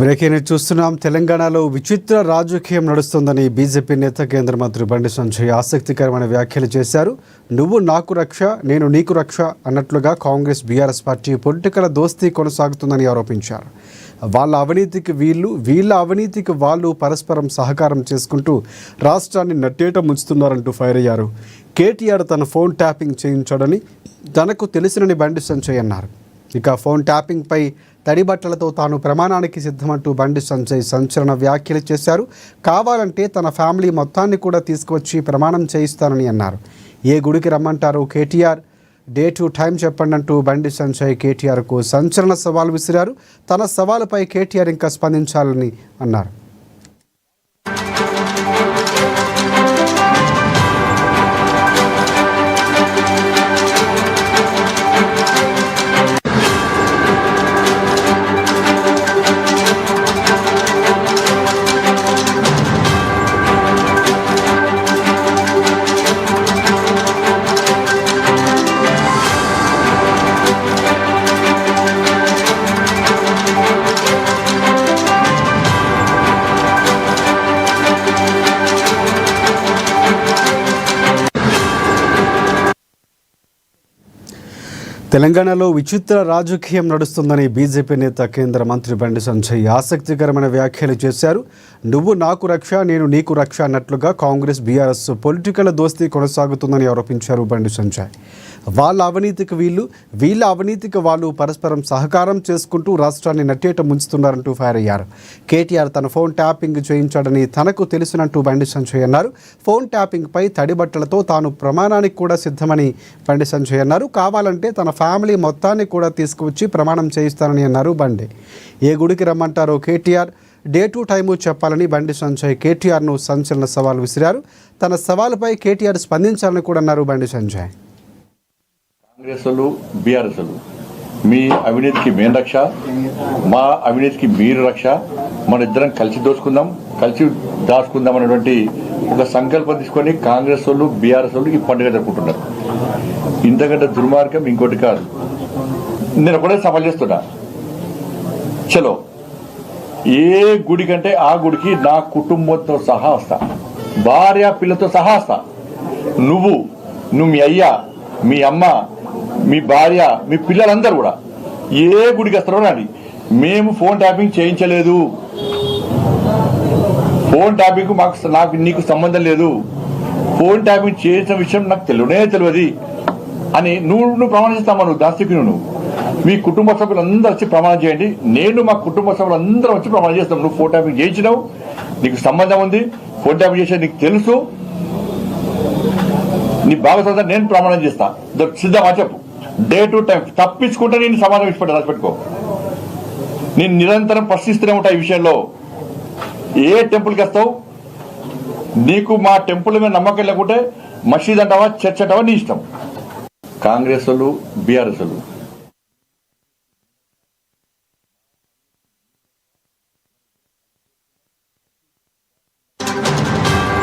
Breaking చూస్తున్నాం. తెలంగాణలో విచిత్ర రాజకీయం నడుస్తుందని బీజేపీ నేత కేంద్ర మంత్రి బండి సంజయ్ ఆసక్తికరమైన వ్యాఖ్యలు చేశారు. నువ్వు నాకు రక్ష, నేను నీకు రక్ష అన్నట్లుగా కాంగ్రెస్ బీఆర్ఎస్ పార్టీ పొలిటికల్ దోస్తీ కొనసాగుతుందని ఆరోపించారు. వాళ్ళ అవినీతికి వీళ్ళ అవినీతికి వాళ్ళు పరస్పరం సహకారం చేసుకుంటూ రాష్ట్రాన్ని నట్టేట ముంచుతున్నారంటూ ఫైర్ అయ్యారు. కేటీఆర్ తన ఫోన్ ట్యాపింగ్ చేయించాడని తనకు తెలిసినని బండి సంజయ్ అన్నారు. ఇక ఫోన్ ట్యాపింగ్పై తడిబట్టలతో తాను ప్రమాణానికి సిద్ధమంటూ బండి సంజయ్ సంచలన వ్యాఖ్యలు చేశారు. కావాలంటే తన ఫ్యామిలీ మొత్తాన్ని కూడా తీసుకువచ్చి ప్రమాణం చేయిస్తానని అన్నారు. ఏ గుడికి రమ్మంటారు కేటీఆర్, డేటు టైం చెప్పండి అంటూ బండి సంజయ్ కేటీఆర్కు సంచలన సవాల్ విసిరారు. తన సవాలుపై కేటీఆర్ ఇంకా స్పందించాలని అన్నారు. తెలంగాణలో విచిత్ర రాజకీయం నడుస్తుందని బీజేపీ నేత కేంద్ర మంత్రి బండి సంజయ్ ఆసక్తికరమైన వ్యాఖ్యలు చేశారు. నువ్వు నాకు రక్ష, నేను నీకు రక్ష అన్నట్లుగా కాంగ్రెస్ బీఆర్ఎస్ పొలిటికల్ దోస్తీ కొనసాగుతుందని ఆరోపించారు బండి సంజయ్. వాళ్ళ అవినీతికి వీళ్ళ అవినీతికి వాళ్ళు పరస్పరం సహకారం చేసుకుంటూ రాష్ట్రాన్ని నట్టేట ముంచుతున్నారంటూ ఫైర్ అయ్యారు. కేటీఆర్ తన ఫోన్ ట్యాపింగ్ చేయించాడని తనకు తెలిసినట్టు బండి సంజయ్ అన్నారు. ఫోన్ ట్యాపింగ్పై తడిబట్టలతో తాను ప్రమాణానికి కూడా సిద్ధమని బండి సంజయ్ అన్నారు. కావాలంటే తన ఫ్యామిలీ మొత్తాన్ని కూడా తీసుకువచ్చి ప్రమాణం చేయిస్తానని అన్నారు బండి. ఏ గుడికి రమ్మంటారో కేటీఆర్, డేటు టైము చెప్పాలని బండి సంజయ్ కేటీఆర్ను సంచలన సవాల్ విసిరారు. తన సవాలుపై కేటీఆర్ స్పందించాలని కూడా అన్నారు బండి సంజయ్. కాంగ్రెస్ వాళ్ళు, బీఆర్ఎస్ వాళ్ళు, మీ అవినీతికి మేము రక్ష, మా అవినీతికి మీరు రక్ష, మన ఇద్దరం కలిసి దోచుకుందాం, కలిసి దాచుకుందాం అనేటువంటి ఒక సంకల్పం తీసుకొని కాంగ్రెస్ వాళ్ళు, బీఆర్ఎస్ వాళ్ళు ఈ పండుగ జరుపుకుంటున్నారు. ఇంతకంటే దుర్మార్గం ఇంకోటి కాదు. నేను ఒకటే సవాల్ చేస్తున్నా, చలో ఏ గుడి కంటే ఆ గుడికి నా కుటుంబంతో సహా వస్తా, భార్య పిల్లతో సహా వస్తా. నువ్వు మీ అయ్యా, మీ అమ్మ, మీ భార్య, మీ పిల్లలందరూ కూడా ఏ గుడికి వస్తారో రాని. మేము ఫోన్ ట్యాపింగ్ చేయించలేదు, ఫోన్ ట్యాపింగ్ నాకు నీకు సంబంధం లేదు, ఫోన్ ట్యాపింగ్ చేసిన విషయం నాకు తెలియదు అని నువ్వు ప్రమాణం చేస్తామా? నువ్వు దాస్తికి నువ్వు మీ కుటుంబ సభ్యులందరూ వచ్చి ప్రమాణం చేయండి. నేను మా కుటుంబ సభ్యులందరూ వచ్చి ప్రమాణం చేస్తాం. నువ్వు ఫోన్ ట్యాపింగ్ చేయించినావు, నీకు సంబంధం ఉంది, ఫోన్ ట్యాపింగ్ చేసేది నీకు తెలుసు, నీ భాగస్వామ్యం నేను ప్రమాణం చేస్తా. సిద్ధమా చెప్పు, డే టు టైం. తప్పించుకుంటే నేను సమాధానం ఇచ్చిపెట్టా, రాసిపెట్టుకో. నేను నిరంతరం ప్రశ్నిస్తూనే ఉంటా ఈ విషయంలో. ఏ టెంపుల్కి వస్తావు, నీకు మా టెంపుల్ మీద నమ్మకం లేకుంటే మసీద్ అంటావా, చర్చ్ అంటావా, నీ ఇష్టం. కాంగ్రెస్ వాళ్ళు, బీఆర్ఎస్ వాళ్ళు